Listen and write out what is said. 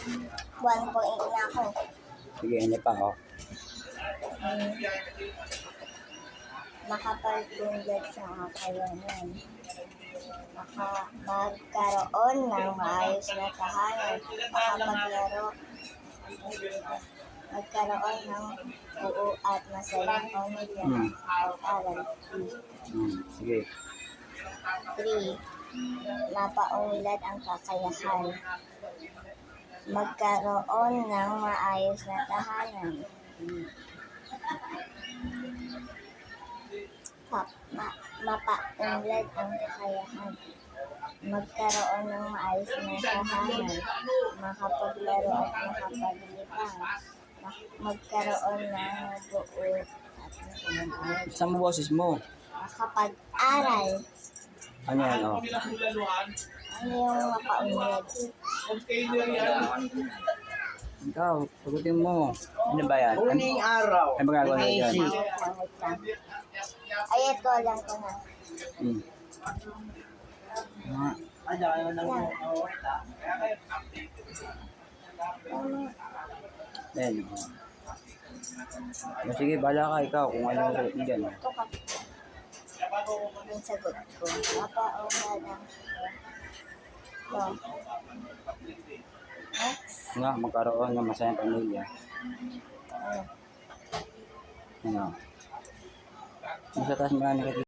1.8 na ako. Sige, ano pa, oh. Makapagtulad sa kakayanan. Magkaroon ng maayos na tahanan. Magkaroon ng buo at masayang pamilya. Pag-aral. Sige. 3. Mapaunlad ang kakayahan. Magkaroon ng maayos na tahanan. Mapaunlad ang kakayahan. Magkaroon ng maayos na tahanan. Makapaglaro at makapaglibang. Magkaroon ng buo at masayang. Isang boses mo. Makapag-aral. Ano yan, oh? Ano yung mapaunlad? Ikaw, sagutin mo. Ano ba yan? Uning araw. Ano magagawa na dyan? Ay, ito lang ko na. Yan, oh. Sige, bala ka ikaw kung ano ang sagot mo dyan. Ito ka. Ang sagot ko. Mapaunlad ang ito. Next. Nga, magkaroon ng masayang pamilya. Ano? Ano? Nasa taas mo na negative.